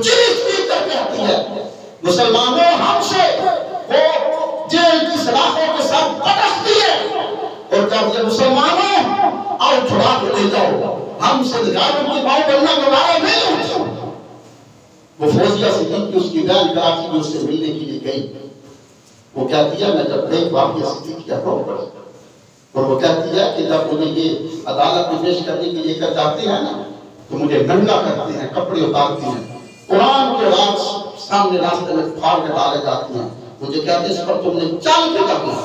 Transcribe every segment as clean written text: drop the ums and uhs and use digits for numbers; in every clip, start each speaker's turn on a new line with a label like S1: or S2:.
S1: چیخ کر کہتی ہے مسلمانوں ہم سے وہ جیل کی سلاخوں کے ساتھ پٹکتی ہے اور کہتی ہے مسلمانوں آؤ چھڑا کے لے جاؤ، ہم سندگاروں کی ماؤں بننا گوارا نہیں ہوتی۔ وہ فوزیہ صدیقی اس کی بہن کراچی میں اس سے ملنے کے لیے گئی، وہ کہتی ہے میں جب ایک واقعہ صدیقی کا روک پڑا اور وہ کہتی ہے کہ جب انہیں یہ عدالت میں پیش کرنے کے لیے کر جاتے ہیں نا تو مجھے ننگا کرتے ہیں، کپڑے اتارتے ہیں، قرآن کے رات سامنے راستے میں پھاڑ کے ڈالے جاتے ہیں، مجھے کہتے ہیں اس پر تم نے چل کے کرنا،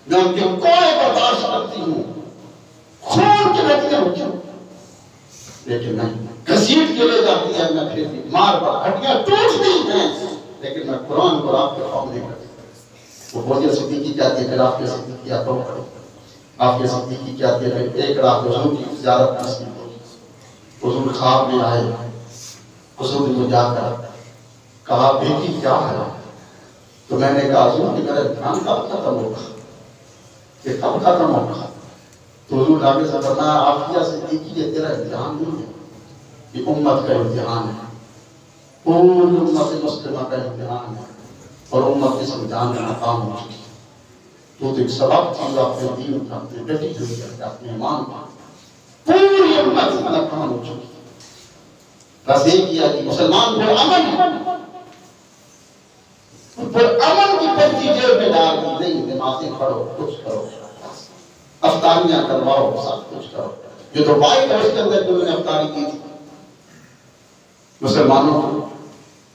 S1: میں ان کے کوڑے برداشت کرتی ہوں، خون کے نتیجے ہوتی ہوں، لیکن نہیں گھسیٹ کے لے جاتی ہے، میں پھر بھی مار پر ہڈیاں ٹوٹتی ہیں لیکن میں قرآن کو آپ کے خواب نہیں کرتی۔ وہ فوزیہ صدیقی کہتی ہے پھر آپ کے صدیقی آپ کو پڑھو، آپ کے صدیقی کہتی ہے پھر ایک رات حضور کی زیارت نصیب ہوئی، حضور خواب میں آئے، حضور نے جا کر کہا بیٹی کیا ہے؟ تو میں نے کہا حضور کہ میرا دھیان کب ختم ہوگا، کہ کب ختم ہوگا؟ تو حضور آگے سے فرمایا عافیہ صدیقی یہ تیرا امتحان نہیں ہے، یہ امت کا امتحان ہے، پوری امت مسلمہ کا امتحان ہے اور امت اس امتحان میں ناکام ہو چکی ہے۔ تو ایک سبق چیز اپنے دین کا اپنے ڈٹی ہوئی ہے اپنے ایمان کا، پوری امت ناکام ہو چکی ہے۔ بس ایک کیا کہ مسلمان پر امن کی پرچی جیب میں ڈال دی، نہیں نمازیں پڑھو، کچھ کرو، افطاریاں کرواؤ، سب کچھ کرو۔ جو تو وائٹ ہاؤس کے اندر انہوں نے افطاری کی تھی مسلمانوں کو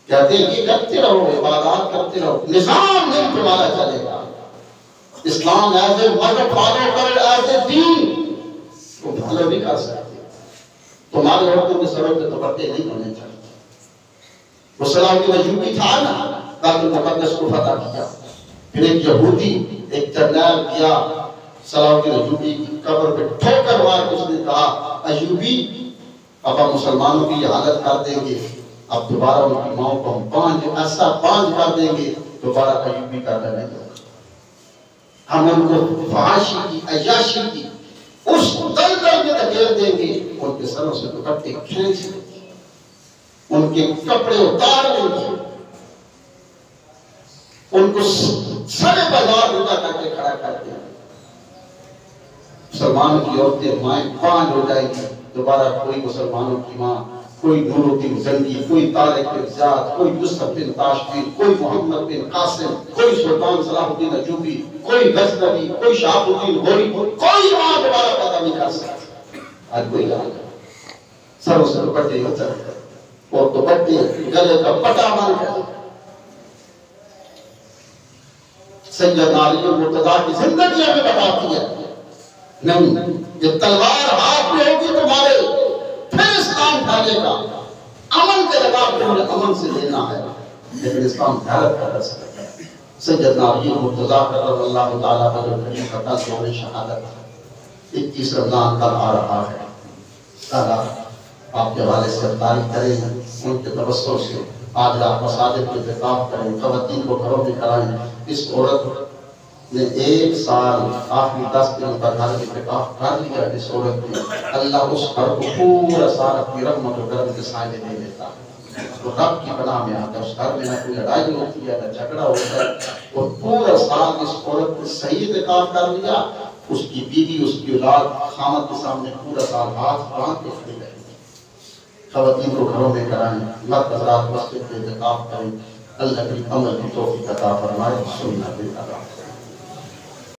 S1: کہتے ہیں کہ کرتے رہو، عبادات کرتے رہو، نظام نہیں تمہارا چلے گا، اسلام ایز اے مذہب فالو کر ایز اے دین تم فالو نہیں کر سکتے، تمہارے عورتوں کے سروں پہ دوپٹے نہیں ہونے چاہیے۔ وہ صلاح الدین ایوبی تھا نا بیت المقدس کو فتح کیا، پھر ایک یہودی ایک جرنیل کیا صلاح الدین ایوبی کی قبر پہ ٹھوکر مار کے اس نے کہا ایوبی اب ہم مسلمانوں کی یہ حالت کر دیں گے، اب دوبارہ ان کی ماؤں کو ہم ایسا بانج کر دیں گے دوبارہ ایوبی کا نہیں ہوگا، ہم ان کو فحاشی کی عیاشی کی اس دلدل میں دھکیل دیں گے، ان کے سروں سے دوپٹے کھینچ دیں گے، ان کے کپڑے اتار دیں گے، ان کو سڑے بازار اٹھا کر کے کھڑا کر دیں گے، مسلمانوں کی عورتیں مائیں پانچ ہو جائیں گی، دوبارہ کوئی مسلمانوں کی ماں، کوئی نور الدین زنگی، کوئی طارق بن زیاد، کوئی یوسف بن تاشفین، کوئی محمد بن قاسم، کوئی سلطان صلاح الدین ایوبی، کوئی غزنوی، کوئی شہاب الدین غوری، کوئی ماں دوبارہ پیدا نہیں کر سکتی۔ آج کوئی یاد ہے سروں سے دوپٹے اتر اور دوپٹے گلے کا پٹا بن گیا۔ سیدنا علی مرتضیٰ کی زندگی ہمیں بتاتی ہے نہیں یہ تلوار ہاتھ میں ہوگی تمہارے پھر اسلام ڈھالے گا، امن کے جواب تمہیں امن سے لینا ہے لیکن اسلام غیرت کا درس ہے۔ سیدنا علی مرتضیٰ کرم اللہ تعالیٰ عنہ کا کل دور شہادت 21 رمضان کل آ رہا ہے، تعالیٰ آپ کے حوالے سے افطاری کریں، ان کے توسل سے آج رات مساجد میں اعتکاف کریں، خواتین کو گھروں میں کرائیں۔ اس عورت نے 1 سال آخری 10 دن پر گھر میں اعتکاف کر لیا، اس عورت نے اللہ اس گھر کو پورا سال اپنی رحمت و کرم کے سائے دے دیتا ہے، وہ رب کی پناہ میں آتا ہے، اس گھر میں نہ کوئی لڑائی ہوتی ہے نہ جھگڑا ہوتا ہے، اور پورا سال اس عورت نے صحیح اعتکاف کر لیا، اس کی بیوی اس کی اولاد خامد کے سامنے پورا سال ہاتھ باندھ کے کھڑی رہی۔ خواتین کو گھروں میں کرائیں، مرد حضرات مسجد میں اعتکاف کریں، اللہ کی عمل کی توفیق عطا فرمائے، سنت عطا فرمائے۔